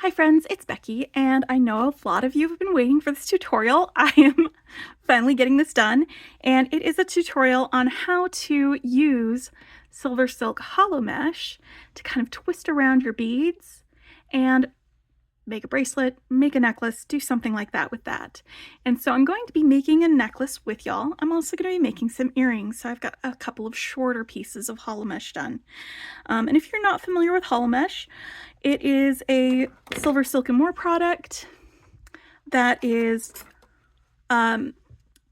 Hi friends, it's Becky, and I know a lot of you have been waiting for this tutorial. I am finally getting this done, and it is a tutorial on how to use SilverSilk hollow mesh to kind of twist around your beads and make a bracelet, make a necklace, do something like that with that. And so I'm going to be making a necklace with y'all. I'm also going to be making some earrings, so I've got a couple of shorter pieces of hollow mesh done. And if you're not familiar with hollow mesh, it is a SilverSilk and More product that is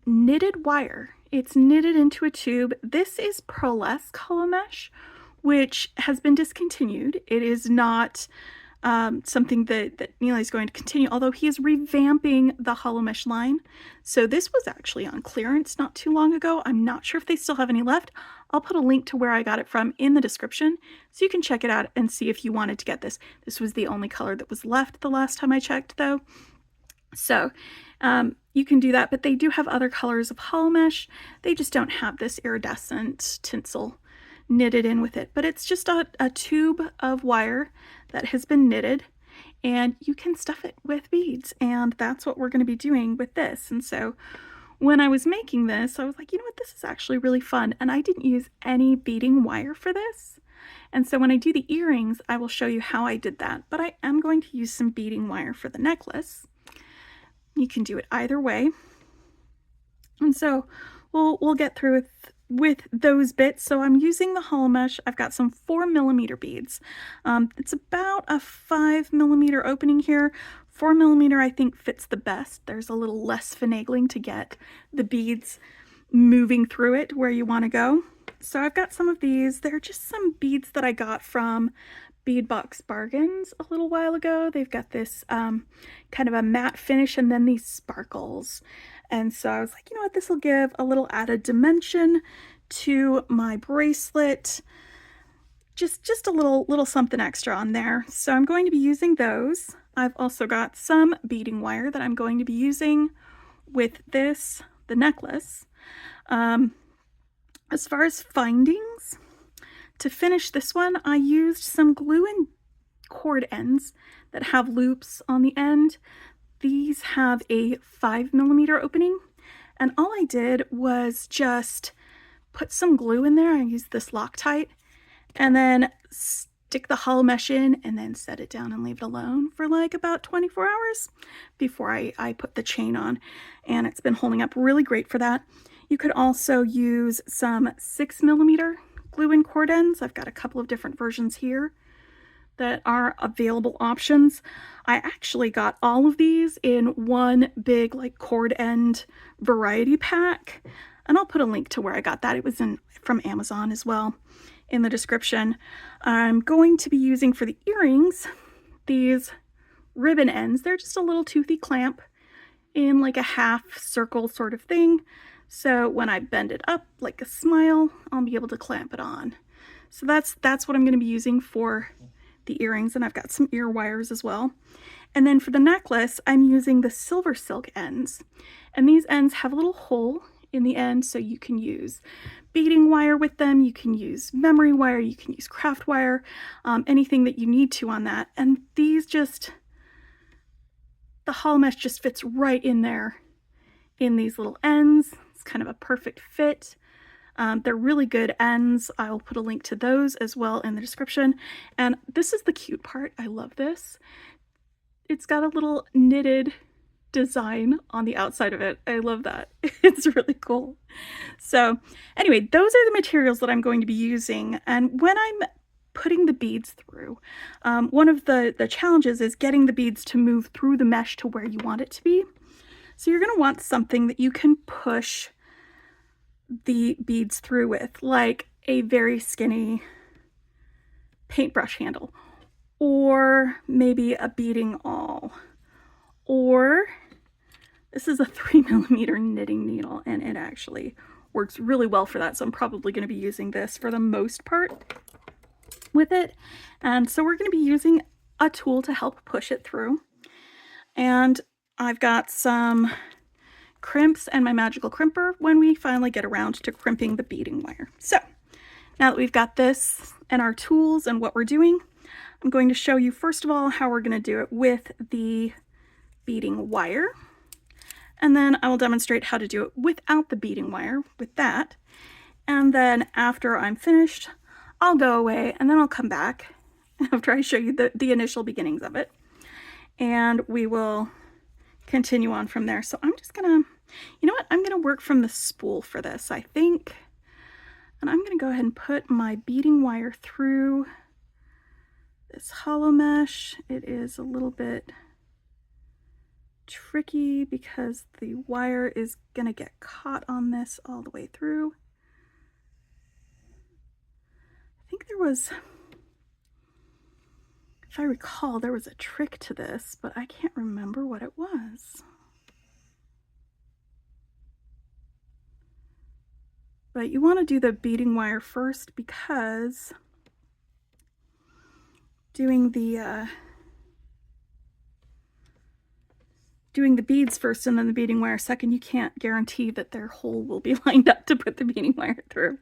knitted wire. It's knitted into a tube. This is pearlesque hollow mesh, which has been discontinued. It is not something that Neil is going to continue, although he is revamping the hollow mesh line. So this was actually on clearance not too long ago. I'm not sure if they still have any left. I'll put a link to where I got it from in the description so you can check it out and see if you wanted to get this. This was the only color that was left the last time I checked though. So you can do that, but they do have other colors of hollow mesh. They just don't have this iridescent tinsel knitted in with it, but it's just a tube of wire that has been knitted, and you can stuff it with beads, and that's what we're going to be doing with this. And so when I was making this, I was like, you know what, this is actually really fun, and I didn't use any beading wire for this. And so when I do the earrings, I will show you how I did that, but I am going to use some beading wire for the necklace. You can do it either way. And so we'll get through with those bits. So I'm using the hollow mesh. I've got some 4mm beads. It's about a 5mm opening here. 4mm I think fits the best. There's a little less finagling to get the beads moving through it where you want to go. So I've got some of these. They're just some beads that I got from Beadbox Bargains a little while ago. They've got this kind of a matte finish and then these sparkles. And so I was like, you know what, this will give a little added dimension to my bracelet. Just a little something extra on there. So I'm going to be using those. I've also got some beading wire that I'm going to be using with this, the necklace. As far as findings, to finish this one, I used some glue and cord ends that have loops on the end. These have a 5mm opening, and all I did was just put some glue in there. I used this Loctite, and then stick the hollow mesh in and then set it down and leave it alone for like about 24 hours before I put the chain on, and it's been holding up really great for that. You could also use some 6mm glue and cord ends. I've got a couple of different versions here that are available options. I actually got all of these in one big like cord end variety pack, and I'll put a link to where I got that. It was from Amazon as well in the description. I'm going to be using for the earrings these ribbon ends. They're just a little toothy clamp in like a half circle sort of thing. So when I bend it up like a smile, I'll be able to clamp it on. So that's what I'm going to be using for the earrings, and I've got some ear wires as well. And then for the necklace, I'm using the SilverSilk ends, and these ends have a little hole in the end, so you can use beading wire with them, you can use memory wire, you can use craft wire, anything that you need to on that. And these just, the hollow mesh just fits right in there in these little ends. It's kind of a perfect fit. They're really good ends. I will put a link to those as well in the description. And this is the cute part. I love this. It's got a little knitted design on the outside of it. I love that. It's really cool. So anyway, those are the materials that I'm going to be using. And when I'm putting the beads through, one of the challenges is getting the beads to move through the mesh to where you want it to be. So you're going to want something that you can push the beads through with, like a very skinny paintbrush handle, or maybe a beading awl, or this is a 3mm knitting needle, and it actually works really well for that, so I'm probably going to be using this for the most part with it. And so we're going to be using a tool to help push it through, and I've got some crimps and my magical crimper when we finally get around to crimping the beading wire. So now that we've got this and our tools and what we're doing, I'm going to show you first of all how we're going to do it with the beading wire, and then I will demonstrate how to do it without the beading wire with that. And then after I'm finished, I'll go away and then I'll come back after I show you the initial beginnings of it, and we will continue on from there. So I'm just gonna, you know what, I'm gonna work from the spool for this, I think. And I'm gonna go ahead and put my beading wire through this hollow mesh. It is a little bit tricky because the wire is gonna get caught on this all the way through. I think there was, if I recall, there was a trick to this, but I can't remember what it was. But you want to do the beading wire first, because doing the beads first and then the beading wire second, you can't guarantee that their hole will be lined up to put the beading wire through.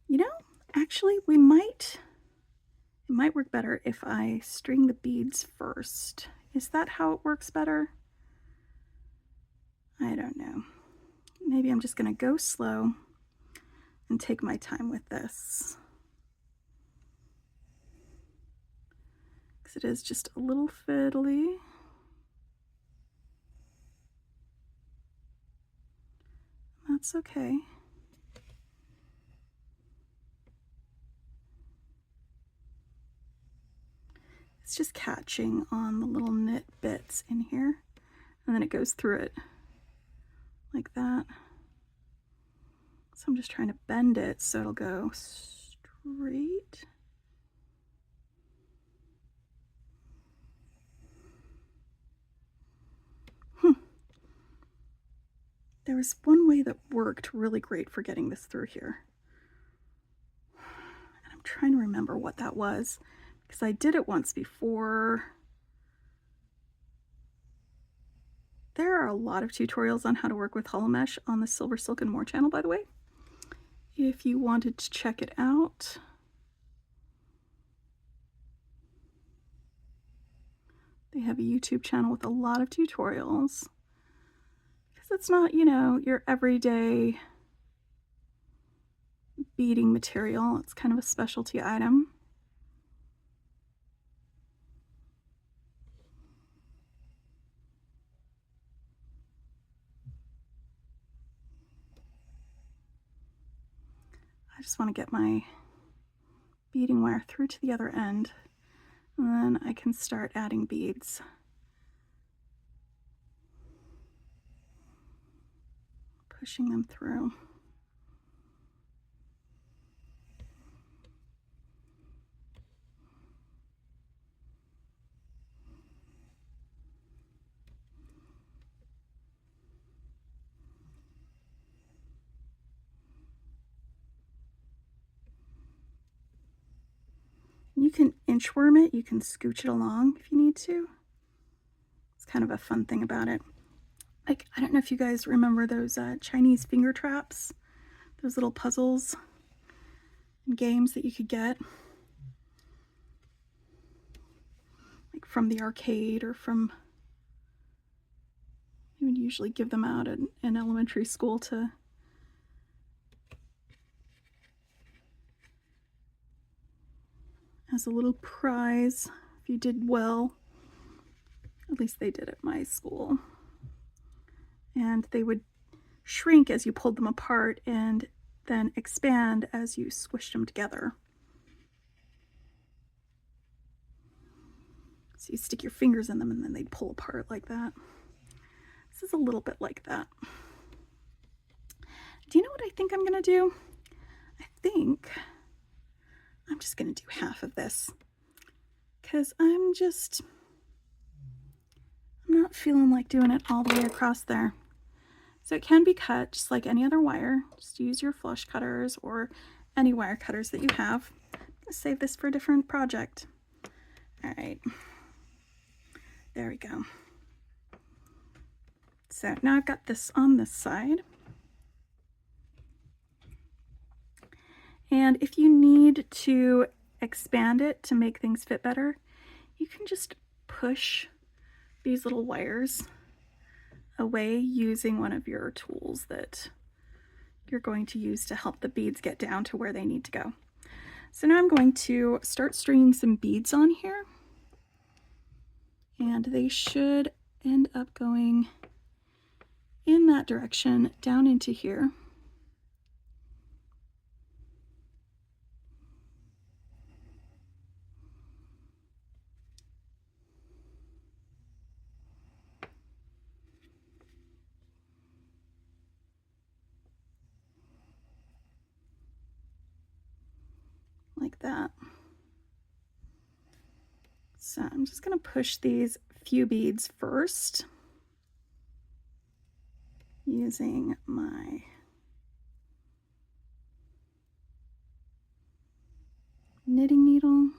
You know, actually, it might work better if I string the beads first. Is that how it works better? I don't know. Maybe I'm just going to go slow and take my time with this, because it is just a little fiddly. That's okay. It's just catching on the little knit bits in here, and then it goes through it like that. So I'm just trying to bend it so it'll go straight. There was one way that worked really great for getting this through here, and I'm trying to remember what that was, because I did it once before. There are a lot of tutorials on how to work with hollow mesh on the SilverSilk and More channel, by the way, if you wanted to check it out. They have a YouTube channel with a lot of tutorials, because it's not, you know, your everyday beading material. It's kind of a specialty item. I just want to get my beading wire through to the other end, and then I can start adding beads. Pushing them through. You can inchworm it, you can scooch it along if you need to. It's kind of a fun thing about it. Like, I don't know if you guys remember those Chinese finger traps, those little puzzles and games that you could get, like from the arcade, or from, you would usually give them out in elementary school to as a little prize if you did well. At least they did at my school. And they would shrink as you pulled them apart and then expand as you squished them together. So you stick your fingers in them and then they'd pull apart like that. This is a little bit like that. Do you know what I think I'm gonna do? I think I'm just gonna do half of this, because I'm not feeling like doing it all the way across there. So it can be cut just like any other wire. Just use your flush cutters or any wire cutters that you have. I'm gonna save this for a different project. All right, there we go. So now I've got this on this side. And if you need to expand it to make things fit better, you can just push these little wires away using one of your tools that you're going to use to help the beads get down to where they need to go. So now I'm going to start stringing some beads on here, and they should end up going in that direction down into here. Like that. So I'm just going to push these few beads first using my knitting needle.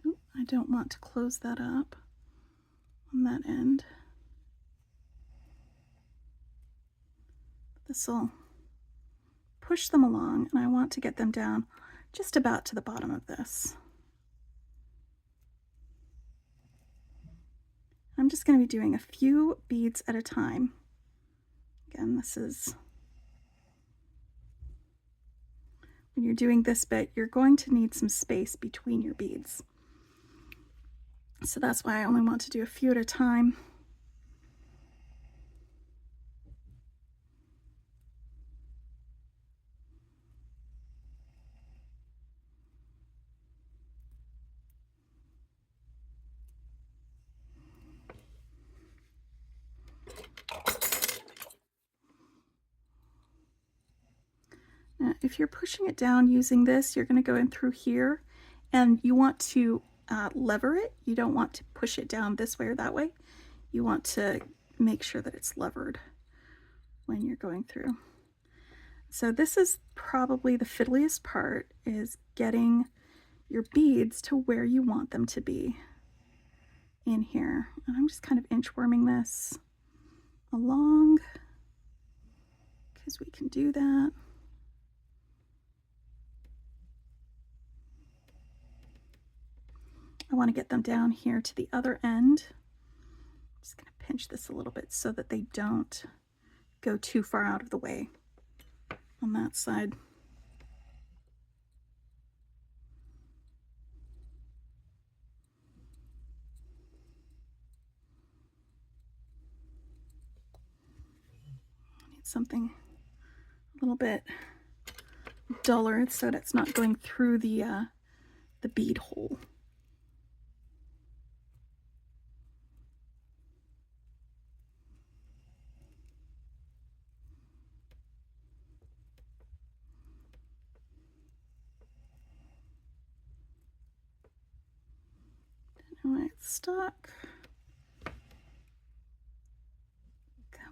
Ooh, I don't want to close that up on that end. This will push them along, and I want to get them down just about to the bottom of this. I'm just going to be doing a few beads at a time. Again, this is, when you're doing this bit, you're going to need some space between your beads. So that's why I only want to do a few at a time. Now, if you're pushing it down using this, you're going to go in through here, and you want to lever it. You don't want to push it down this way or that way. You want to make sure that it's levered when you're going through. So this is probably the fiddliest part, is getting your beads to where you want them to be in here. And I'm just kind of inchworming this along because we can do that. I want to get them down here to the other end. I'm just going to pinch this a little bit so that they don't go too far out of the way on that side. I need something a little bit duller so that it's not going through the bead hole. Why it's stuck. Come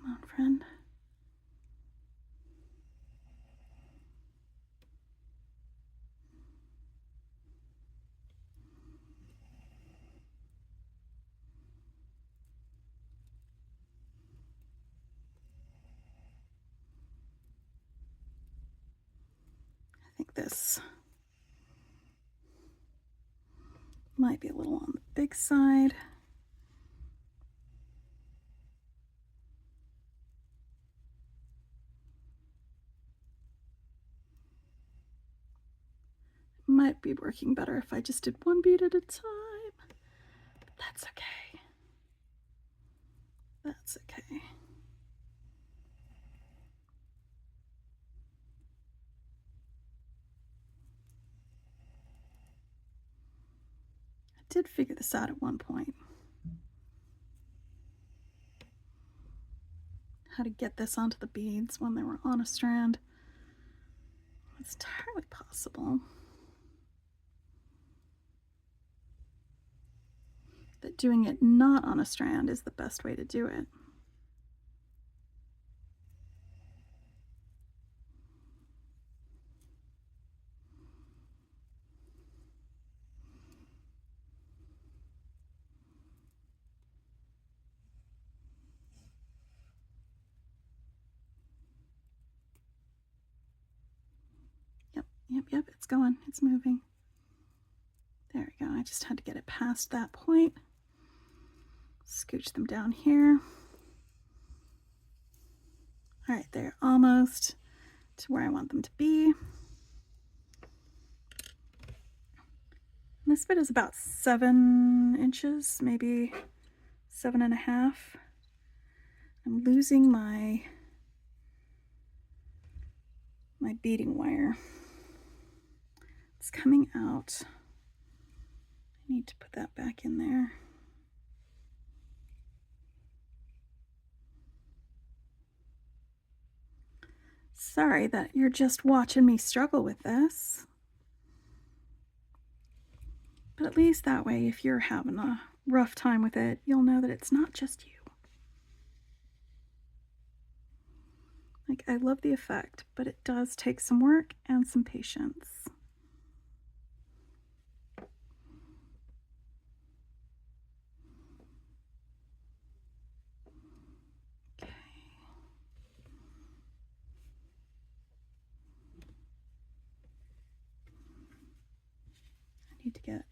on, friend. I think this might be a little on the big side. Might be working better if I just did one bead at a time, but that's okay. That's okay. I did figure this out at one point. How to get this onto the beads when they were on a strand. It's entirely possible. That doing it not on a strand is the best way to do it. Yep, it's going, it's moving. There we go, I just had to get it past that point. Scooch them down here. All right, they're almost to where I want them to be. This bit is about 7 inches, maybe 7.5. I'm losing my beading wire. It's coming out. I need to put that back in there. Sorry that you're just watching me struggle with this. But at least that way, if you're having a rough time with it, you'll know that it's not just you. Like, I love the effect, but it does take some work and some patience. Okay. I need to get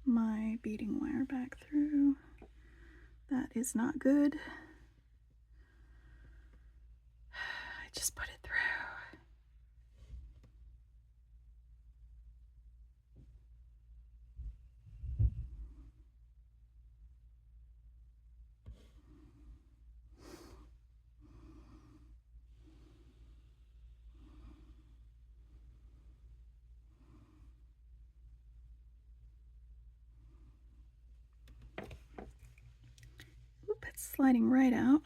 my beading wire back through. That is not good. I just put it through. Oop, it's sliding right out.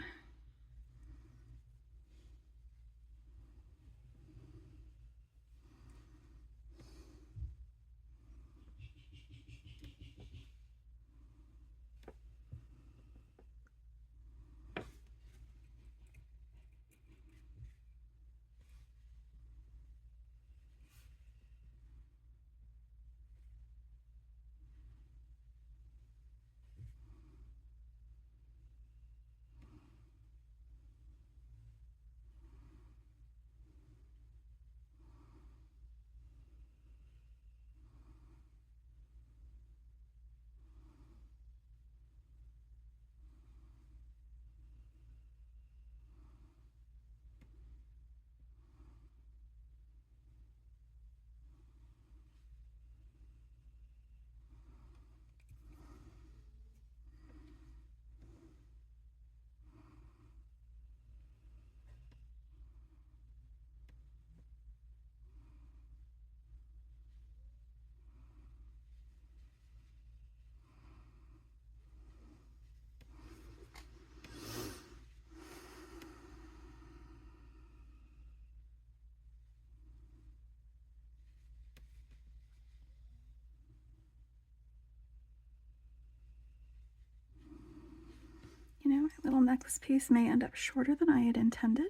You know, my little necklace piece may end up shorter than I had intended,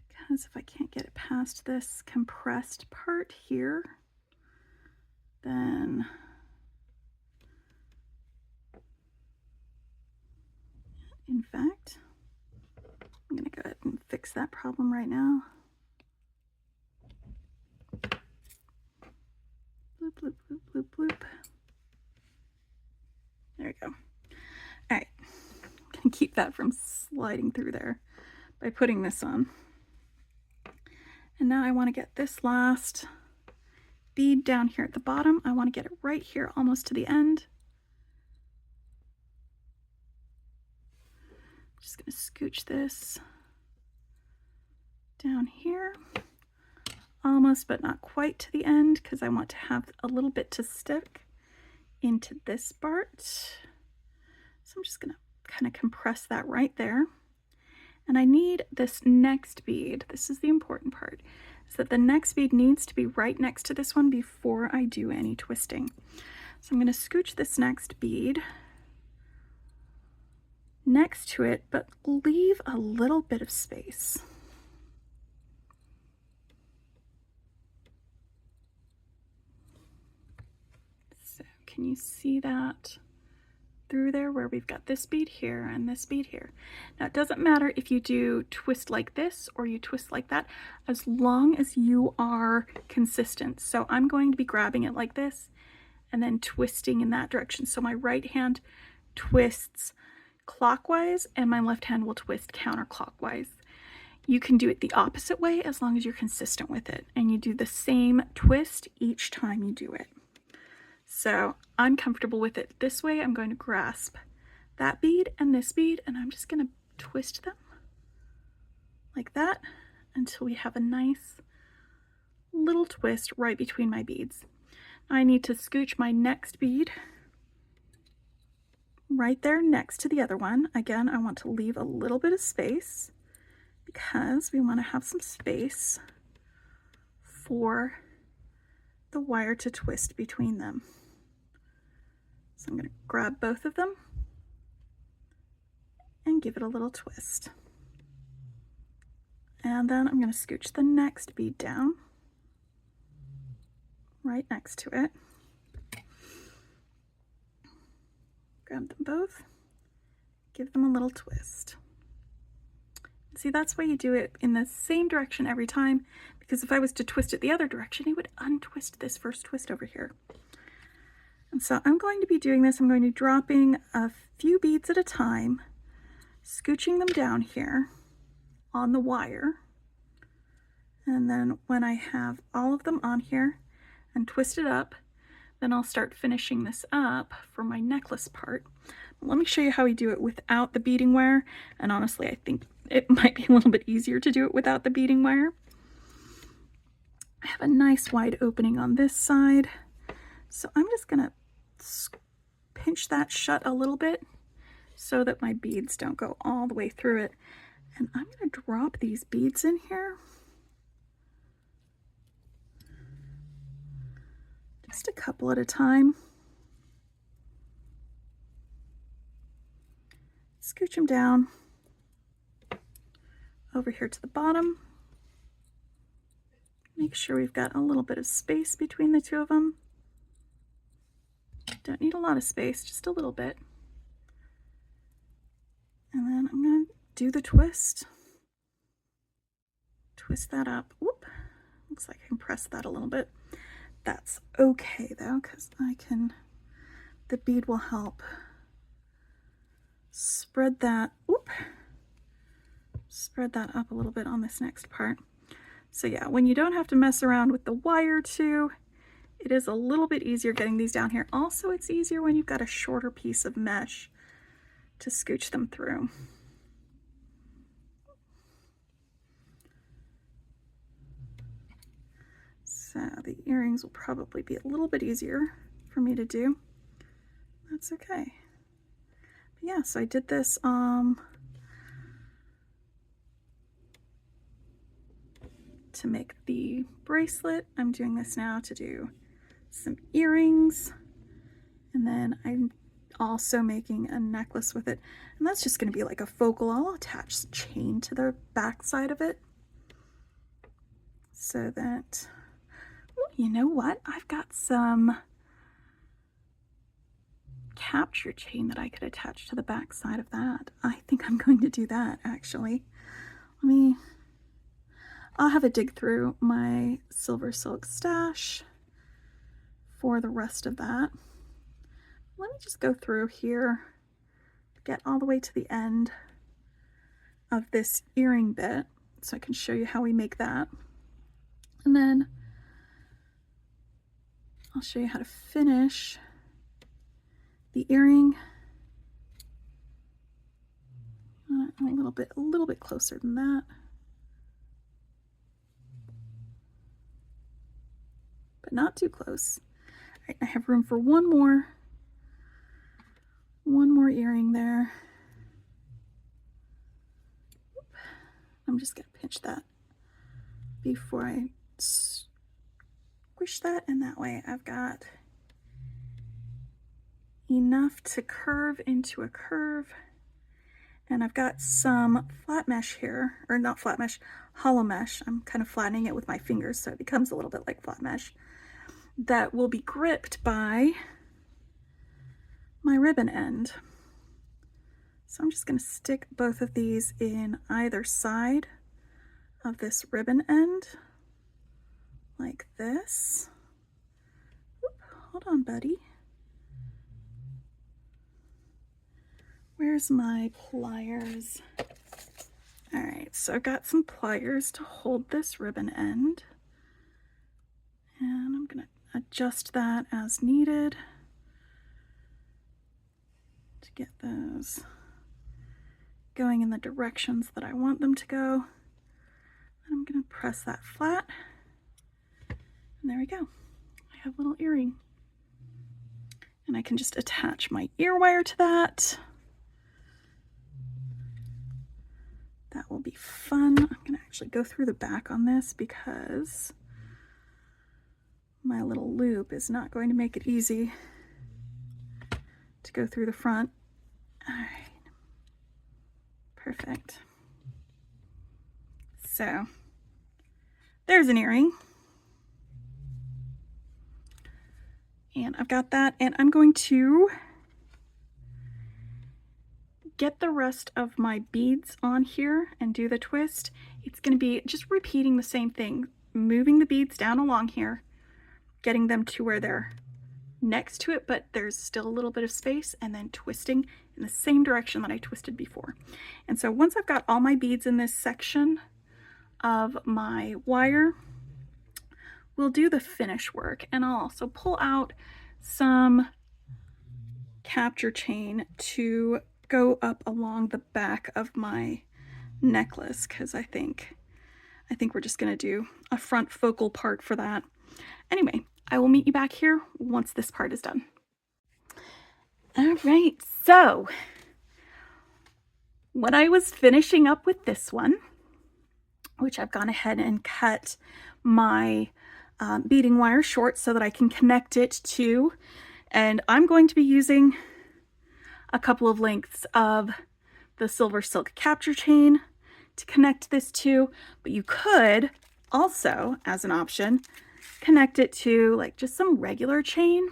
because if I can't get it past this compressed part here, then in fact, I'm going to go ahead and fix that problem right now. Bloop, bloop, bloop, bloop, bloop. There we go. All right, I'm going to keep that from sliding through there by putting this on. And now I want to get this last bead down here at the bottom. I want to get it right here almost to the end. Just going to scooch this down here, almost but not quite to the end, because I want to have a little bit to stick into this part. So I'm just going to kind of compress that right there. And I need this next bead. This is the important part, is that the next bead needs to be right next to this one before I do any twisting. So I'm going to scooch this next bead next to it, but leave a little bit of space. So can you see that? through there where we've got this bead here and this bead here. Now it doesn't matter if you do twist like this or you twist like that, as long as you are consistent. So I'm going to be grabbing it like this and then twisting in that direction. So my right hand twists clockwise and my left hand will twist counterclockwise. You can do it the opposite way as long as you're consistent with it, and you do the same twist each time you do it. So I'm comfortable with it this way. I'm going to grasp that bead and this bead, and I'm just going to twist them like that until we have a nice little twist right between my beads. I need to scooch my next bead right there next to the other one. Again, I want to leave a little bit of space because we want to have some space for the wire to twist between them. So I'm going to grab both of them and give it a little twist. And then I'm going to scooch the next bead down right next to it. Grab them both, give them a little twist. See, that's why you do it in the same direction every time, because if I was to twist it the other direction, it would untwist this first twist over here. And so I'm going to be doing this. I'm going to be dropping a few beads at a time, scooching them down here on the wire. And then when I have all of them on here and twisted up, then I'll start finishing this up for my necklace part. Let me show you how we do it without the beading wire. And honestly, I think it might be a little bit easier to do it without the beading wire. I have a nice wide opening on this side. So I'm just gonna pinch that shut a little bit so that my beads don't go all the way through it. And I'm gonna drop these beads in here. Just a couple at a time. Scooch them down over here to the bottom. Make sure we've got a little bit of space between the two of them. Don't need a lot of space, just a little bit. And then I'm going to do the twist. Twist that up. Whoop. Looks like I can press that a little bit. That's okay though, because the bead will help spread that, spread that up a little bit on this next part. So yeah, when you don't have to mess around with the wire too, it is a little bit easier getting these down here. Also, it's easier when you've got a shorter piece of mesh to scooch them through. So the earrings will probably be a little bit easier for me to do. That's okay. But yeah, so I did this to make the bracelet. I'm doing this now to do some earrings, and then I'm also making a necklace with it, and that's just going to be like a focal. I'll attach chain to the back side of it so that, you know what, I've got some capture chain that I could attach to the back side of that. I think I'm going to do that actually. I'll have a dig through my SilverSilk stash for the rest of that. Let me just go through here, get all the way to the end of this earring bit so I can show you how we make that. And then I'll show you how to finish the earring a little bit closer than that. But not too close. All right, I have room for one more earring there. I'm just gonna pinch that before I squish that, and that way I've got enough to curve into a curve. And I've got some flat mesh here, or not flat mesh, hollow mesh. I'm kind of flattening it with my fingers so it becomes a little bit like flat mesh. That will be gripped by my ribbon end. So I'm just going to stick both of these in either side of this ribbon end, like this. Oop, hold on, buddy. Where's my pliers? All right, so I've got some pliers to hold this ribbon end, and I'm going to adjust that as needed to get those going in the directions that I want them to go. And I'm going to press that flat, and there we go. I have a little earring, and I can just attach my ear wire to that. That will be fun. I'm going to actually go through the back on this because my little loop is not going to make it easy to go through the front. All right, perfect. So there's an earring. And I've got that, and I'm going to get the rest of my beads on here and do the twist. It's going to be just repeating the same thing, moving the beads down along here, getting them to where they're next to it, but there's still a little bit of space, and then twisting in the same direction that I twisted before. And so once I've got all my beads in this section of my wire, we'll do the finish work, and I'll also pull out some capture chain to go up along the back of my necklace, because I think we're just going to do a front focal part for that. Anyway, I will meet you back here once this part is done. All right, so when I was finishing up with this one, which I've gone ahead and cut my beading wire short so that I can connect it to, and I'm going to be using a couple of lengths of the SilverSilk capture chain to connect this to, but you could also, as an option, connect it to like just some regular chain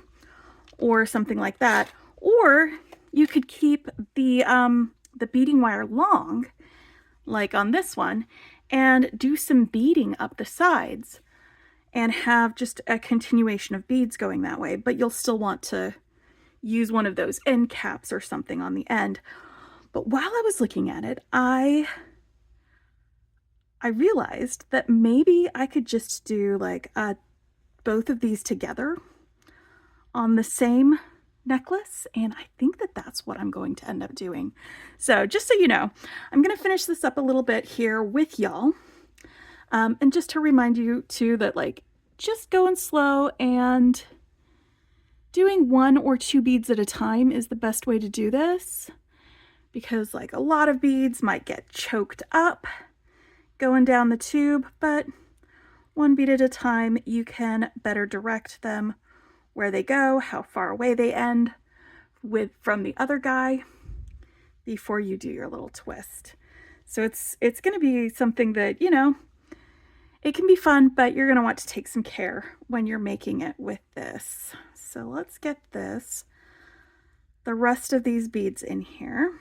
or something like that, or you could keep the beading wire long, like on this one, and do some beading up the sides and have just a continuation of beads going that way, but you'll still want to use one of those end caps or something on the end. But while I was looking at it, I realized that maybe I could just do like both of these together on the same necklace, and I think that that's what I'm going to end up doing. So just so you know, I'm going to finish this up a little bit here with y'all, and just to remind you too that like just going slow and doing 1 or 2 beads at a time is the best way to do this, because like a lot of beads might get choked up going down the tube, but 1 bead at a time, you can better direct them where they go, how far away they end from the other guy before you do your little twist. So it's going to be something that, you know, it can be fun, but you're going to want to take some care when you're making it with this. So let's get the rest of these beads in here.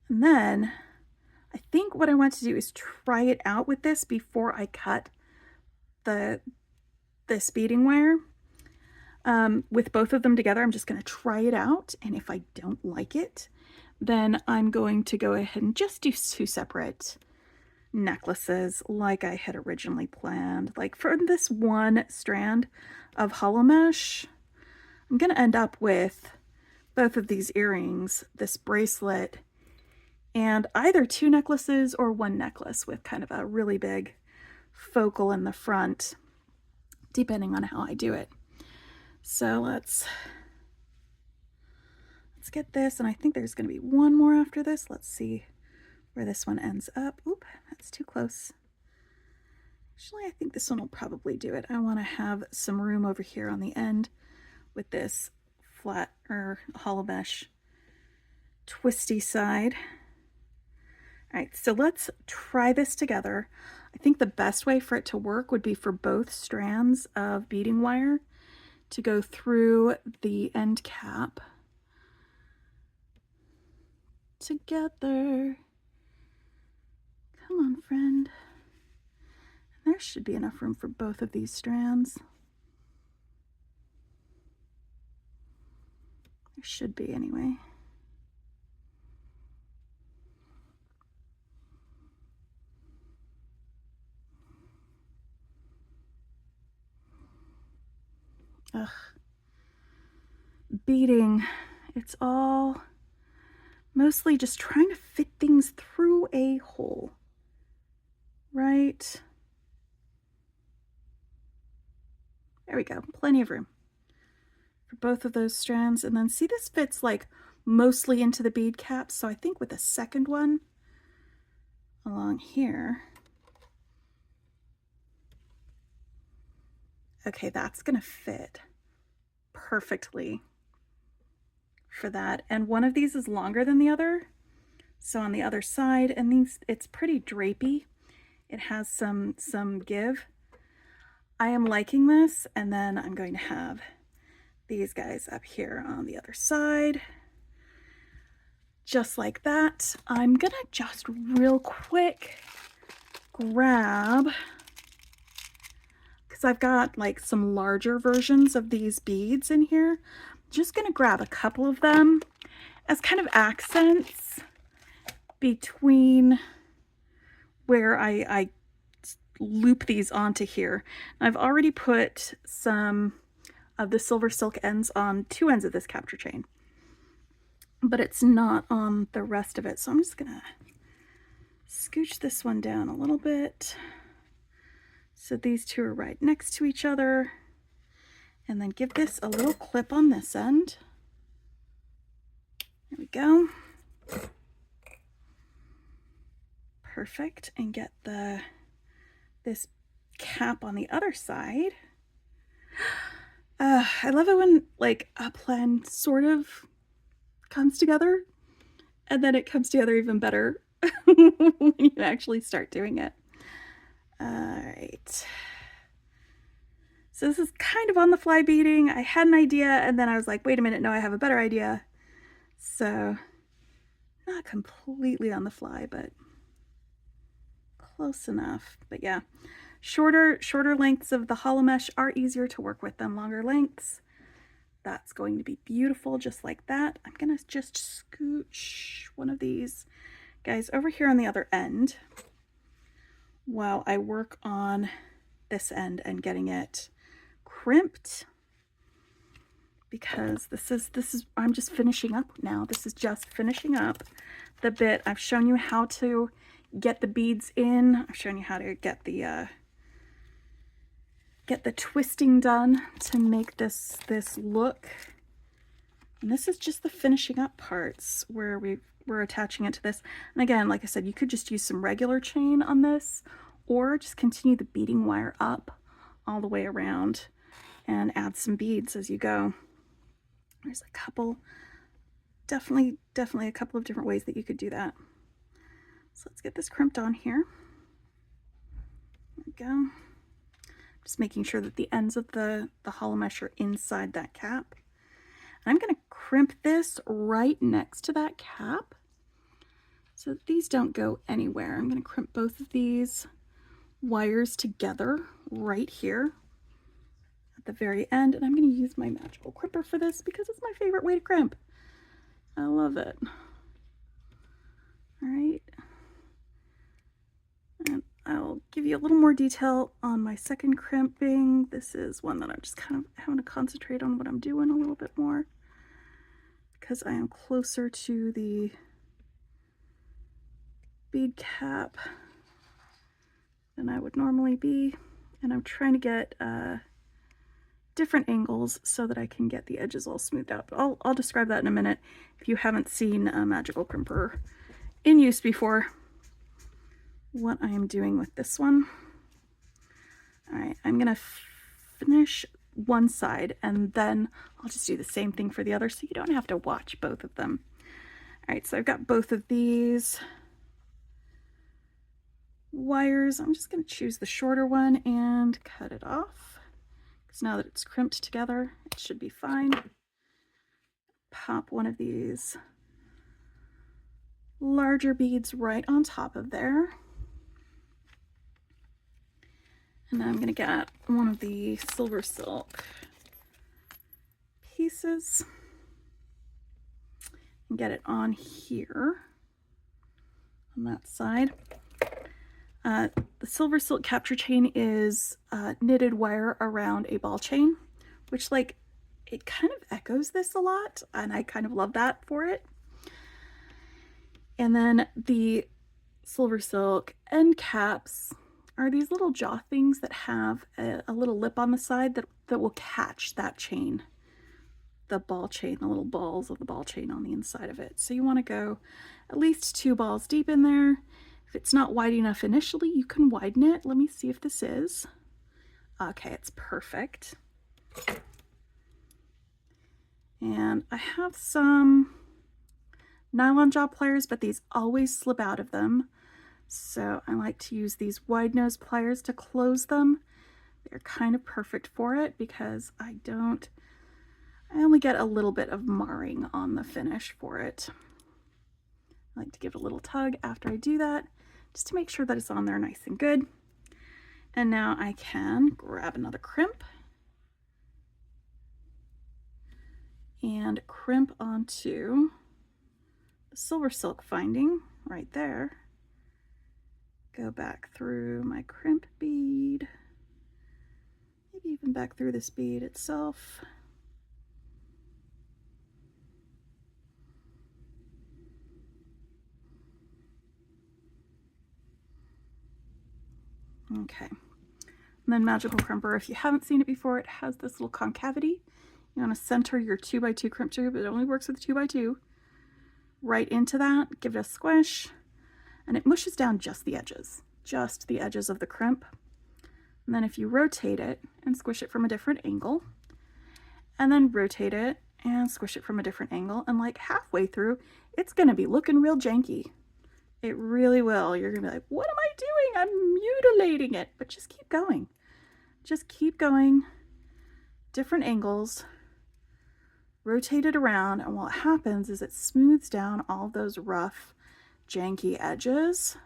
And then I think what I want to do is try it out with this before I cut this beading wire. With both of them together, I'm just going to try it out, and if I don't like it, then I'm going to go ahead and just do 2 separate necklaces like I had originally planned. Like for this one strand of hollow mesh, I'm going to end up with both of these earrings, this bracelet, and either 2 necklaces or 1 necklace with kind of a really big focal in the front, depending on how I do it. So let's get this, and I think there's going to be 1 more after this. Let's see where this one ends up. Oop, that's too close. Actually, I think this one will probably do it. I want to have some room over here on the end with this flat or hollow mesh twisty side. All right, so let's try this together. I think the best way for it to work would be for both strands of beading wire to go through the end cap together. Come on, friend. There should be enough room for both of these strands. There should be anyway. Ugh. Beading. It's all mostly just trying to fit things through a hole, right? There we go, plenty of room for both of those strands. And then see, this fits like mostly into the bead cap, so I think with the second one along here, okay, that's gonna fit perfectly for that. And one of these is longer than the other, so on the other side, and these, it's pretty drapey. It has some give. I am liking this, and then I'm going to have these guys up here on the other side, just like that. I'm gonna just real quick grab, because I've got like some larger versions of these beads in here. Just gonna grab a couple of them as kind of accents between where I loop these onto here. I've already put some of the SilverSilk ends on two ends of this capture chain, but it's not on the rest of it. So I'm just gonna scooch this one down a little bit so these two are right next to each other, and then give this a little clip on this end. There we go. Perfect. And get this cap on the other side. I love it when like a plan sort of comes together, and then it comes together even better when you actually start doing it. All right. So this is kind of on the fly beading. I had an idea, and then I was like, wait a minute, no, I have a better idea. So not completely on the fly, but close enough. But yeah, shorter lengths of the hollow mesh are easier to work with than longer lengths. That's going to be beautiful, just like that. I'm gonna just scooch one of these guys over here on the other end while I work on this end and getting it crimped, because this is I'm just finishing up now. This is just finishing up the bit. I've shown you how to get the beads in. I've shown you how to get the twisting done to make this look. And this is just the finishing up parts where we're attaching it to this. And again, like I said, you could just use some regular chain on this, or just continue the beading wire up all the way around and add some beads as you go. There's a couple, definitely a couple of different ways that you could do that. So let's get this crimped on here. There we go. Just making sure that the ends of the hollow mesh are inside that cap. And I'm going to crimp this right next to that cap so that these don't go anywhere. I'm going to crimp both of these wires together right here at the very end, and I'm going to use my magical crimper for this because it's my favorite way to crimp. I love it. All right. And I'll give you a little more detail on my second crimping. This is one that I'm just kind of having to concentrate on what I'm doing a little bit more because I am closer to the bead cap than I would normally be. And I'm trying to get different angles so that I can get the edges all smoothed out. But I'll describe that in a minute if you haven't seen a magical crimper in use before, what I am doing with this one. All right, I'm gonna finish one side and then I'll just do the same thing for the other so you don't have to watch both of them. All right, so I've got both of these wires. I'm just gonna choose the shorter one and cut it off. because now that it's crimped together, it should be fine. Pop one of these larger beads right on top of there. And now I'm going to get one of the SilverSilk pieces and get it on here on that side. The SilverSilk capture chain is knitted wire around a ball chain, which it kind of echoes this a lot, and I kind of love that for it. And then the SilverSilk end caps are these little jaw things that have a little lip on the side that will catch that chain, the ball chain, the little balls of the ball chain on the inside of it. So you want to go at least 2 balls deep in there. If it's not wide enough initially, you can widen it. Let me see if this is. Okay, it's perfect. And I have some nylon jaw pliers, but these always slip out of them. So I like to use these wide nose pliers to close them. They're kind of perfect for it because I only get a little bit of marring on the finish for it. I like to give it a little tug after I do that, just to make sure that it's on there nice and good. And now I can grab another crimp and crimp onto the SilverSilk finding right there. Go back through my crimp bead, maybe even back through this bead itself. Okay, and then Magical Crimper, if you haven't seen it before, it has this little concavity. You want to center your 2x2 crimp tube. It only works with 2x2. Right into that, give it a squish, and it mushes down just the edges of the crimp. And then if you rotate it and squish it from a different angle, and then rotate it and squish it from a different angle, and like halfway through, it's going to be looking real janky. It really will. You're going to be like, what am I doing? I'm mutilating it. But just keep going. Just keep going. Different angles. Rotate it around, and what happens is it smooths down all those rough, janky edges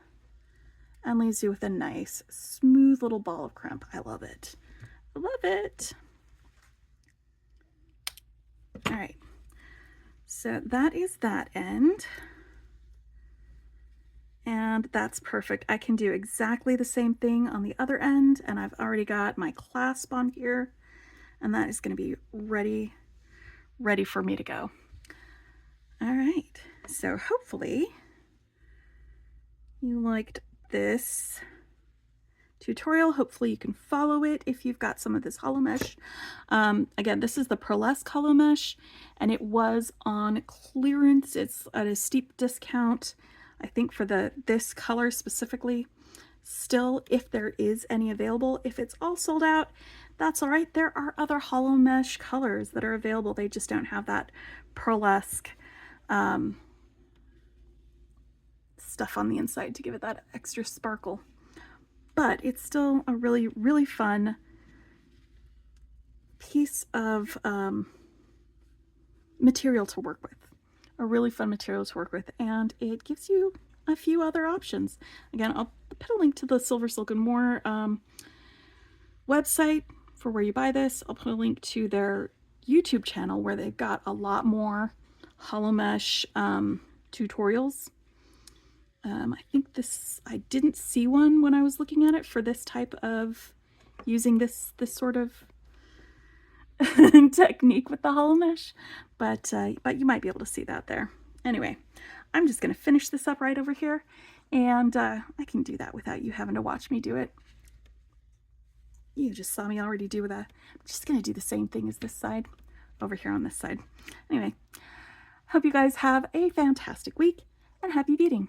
and leaves you with a nice, smooth little ball of crimp. I love it. I love it. All right. So that is that end. And that's perfect. I can do exactly the same thing on the other end, and I've already got my clasp on here, and that is going to be ready for me to go. All right, so hopefully you liked this tutorial. Hopefully you can follow it if you've got some of this hollow mesh. Again, this is the Pearlesque hollow mesh, and it was on clearance. It's at a steep discount, I think, for this color specifically. Still, if there is any available, if it's all sold out, that's all right. There are other hollow mesh colors that are available. They just don't have that Pearlesque stuff on the inside to give it that extra sparkle. But it's still a really, really fun piece of material to work with. A really fun material to work with, and it gives you a few other options. Again, I'll put a link to the SilverSilk and More website for where you buy this. I'll put a link to their YouTube channel where they've got a lot more hollow mesh tutorials. I think I didn't see one when I was looking at it for this type of using this sort of technique with the hollow mesh, but you might be able to see that there. Anyway, I'm just going to finish this up right over here, and I can do that without you having to watch me do it. You just saw me already do that. I'm just going to do the same thing as this side over here on this side. Anyway, hope you guys have a fantastic week, and happy beading.